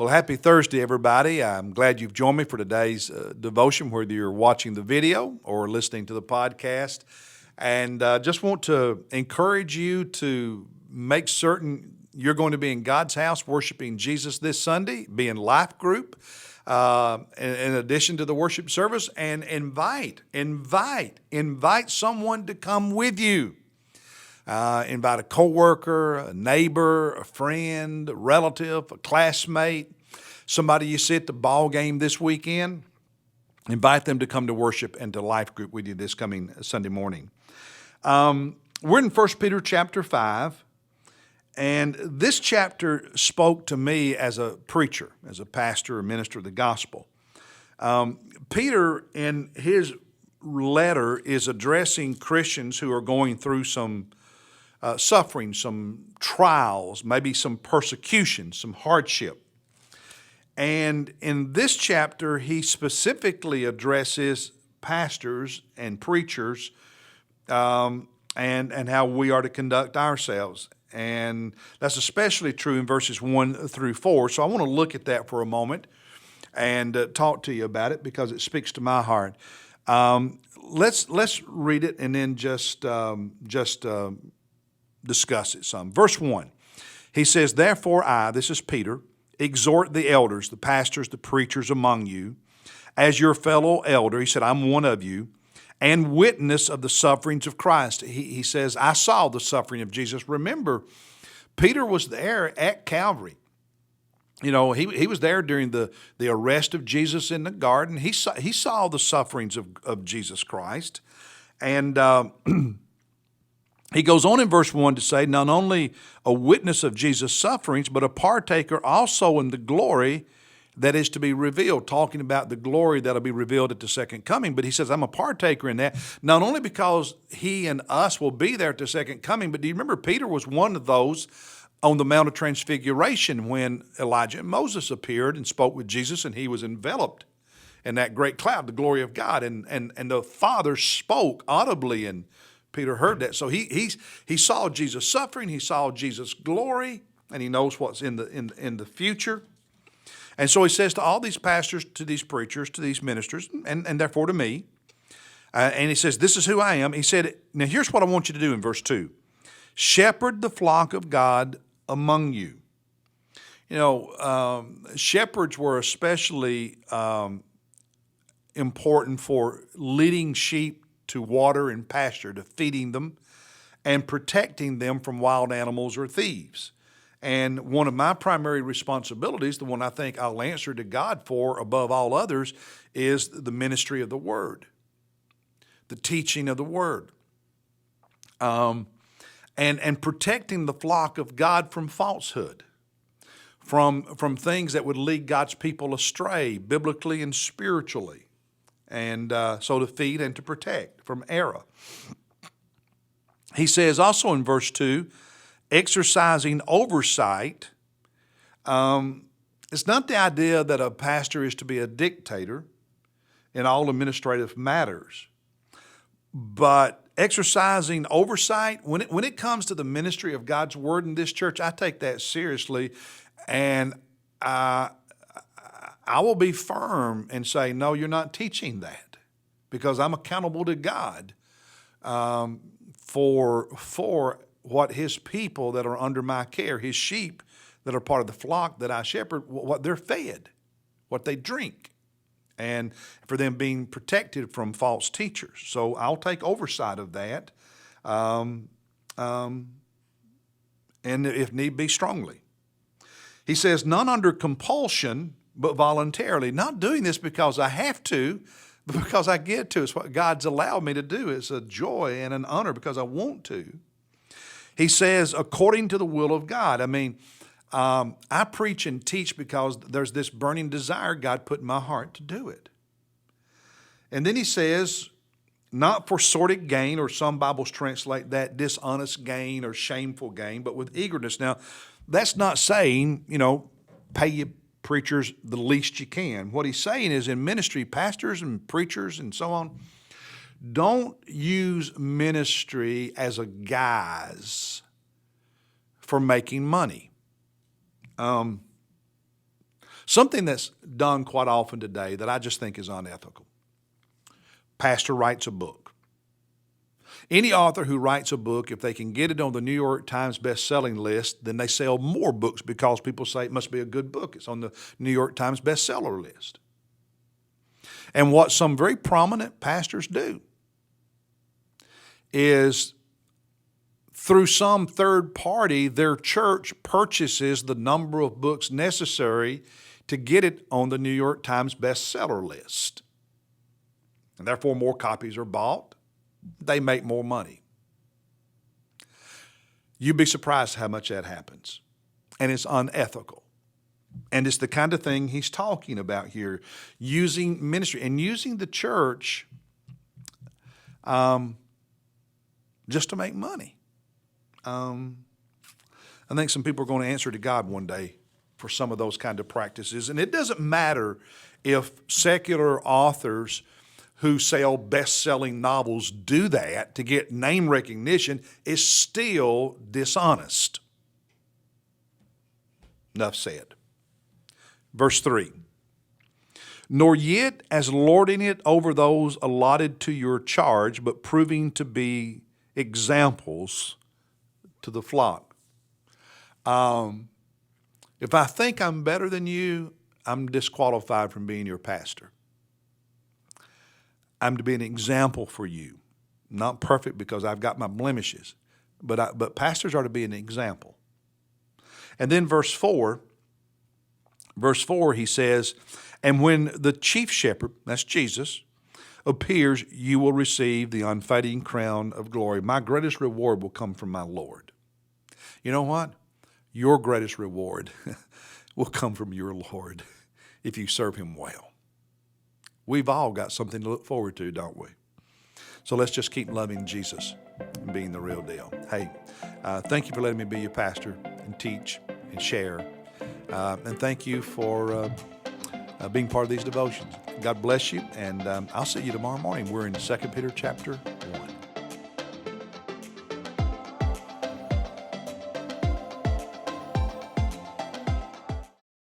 Well, happy Thursday, everybody. I'm glad you've joined me for today's devotion, whether you're watching the video or listening to the podcast. And just want to encourage you to make certain you're going to be in God's house worshiping Jesus this Sunday, be in life group in addition to the worship service, and invite someone to come with you. Invite a coworker, a neighbor, a friend, a relative, a classmate, somebody you see at the ball game this weekend. Invite them to come to worship and to life group with you this coming Sunday morning. We're in 1 Peter chapter 5, and this chapter spoke to me as a preacher, as a pastor or minister of the gospel. Peter, in his letter, is addressing Christians who are going through some suffering, some trials, maybe some persecution, some hardship. And in this chapter, he specifically addresses pastors and preachers and how we are to conduct ourselves. And that's especially true in verses 1 through 4. So I want to look at that for a moment and talk to you about it because it speaks to my heart. Let's read it and then just discuss it some. Verse 1, he says, "Therefore I," this is Peter, "exhort the elders, the pastors, the preachers among you, as your fellow elder," he said, "I'm one of you, and witness of the sufferings of Christ." He says, I saw the suffering of Jesus. Remember, Peter was there at Calvary. You know, he was there during the arrest of Jesus in the garden. He saw the sufferings of Jesus Christ. And he goes on in verse 1 to say, not only a witness of Jesus' sufferings, but a partaker also in the glory that is to be revealed, talking about the glory that will be revealed at the second coming. But he says, I'm a partaker in that, not only because he and us will be there at the second coming, but do you remember Peter was one of those on the Mount of Transfiguration when Elijah and Moses appeared and spoke with Jesus, and he was enveloped in that great cloud, the glory of God. And the Father spoke audibly, and Peter heard that. So he saw Jesus suffering, he saw Jesus' glory, and he knows what's in the future. And so he says to all these pastors, to these preachers, to these ministers, and therefore to me, and he says, this is who I am. He said, now here's what I want you to do in verse 2. Shepherd the flock of God among you. You know, shepherds were especially important for leading sheep to water and pasture, to feeding them and protecting them from wild animals or thieves. And one of my primary responsibilities, the one I think I'll answer to God for above all others, is the ministry of the Word, the teaching of the Word, and protecting the flock of God from falsehood, from things that would lead God's people astray, biblically and spiritually, and so to feed and to protect from error. He says also in verse 2, exercising oversight. It's not the idea that a pastor is to be a dictator in all administrative matters, but exercising oversight, when it comes to the ministry of God's Word in this church, I take that seriously, and I will be firm and say, no, you're not teaching that, because I'm accountable to God for what His people that are under my care, His sheep that are part of the flock that I shepherd, what they're fed, what they drink, and for them being protected from false teachers. So I'll take oversight of that, and if need be, strongly. He says, none under compulsion, but voluntarily. Not doing this because I have to, but because I get to. It's what God's allowed me to do. It's a joy and an honor because I want to. He says, according to the will of God. I mean, I preach and teach because there's this burning desire God put in my heart to do it. And then he says, not for sordid gain, or some Bibles translate that dishonest gain or shameful gain, but with eagerness. Now, that's not saying, pay your preachers the least you can. What he's saying is in ministry, pastors and preachers and so on, don't use ministry as a guise for making money. Something that's done quite often today that I just think is unethical. Pastor writes a book. Any author who writes a book, if they can get it on the New York Times best-selling list, then they sell more books because people say it must be a good book. It's on the New York Times bestseller list. And what some very prominent pastors do is through some third party, their church purchases the number of books necessary to get it on the New York Times bestseller list. And therefore, more copies are bought. They make more money. You'd be surprised how much that happens. And it's unethical. And it's the kind of thing he's talking about here, using ministry and using the church just to make money. I think some people are going to answer to God one day for some of those kind of practices. And it doesn't matter if secular authors who sell best-selling novels do that to get name recognition. It's still dishonest. Enough said. Verse 3. Nor yet as lording it over those allotted to your charge, but proving to be examples to the flock. If I think I'm better than you, I'm disqualified from being your pastor. I'm to be an example for you. Not perfect because I've got my blemishes, but pastors are to be an example. And then verse 4, he says, and when the chief shepherd, that's Jesus, appears, you will receive the unfading crown of glory. My greatest reward will come from my Lord. You know what? Your greatest reward will come from your Lord if you serve him well. We've all got something to look forward to, don't we? So let's just keep loving Jesus and being the real deal. Hey, thank you for letting me be your pastor and teach and share. And thank you for being part of these devotions. God bless you, and I'll see you tomorrow morning. We're in 2 Peter chapter 1.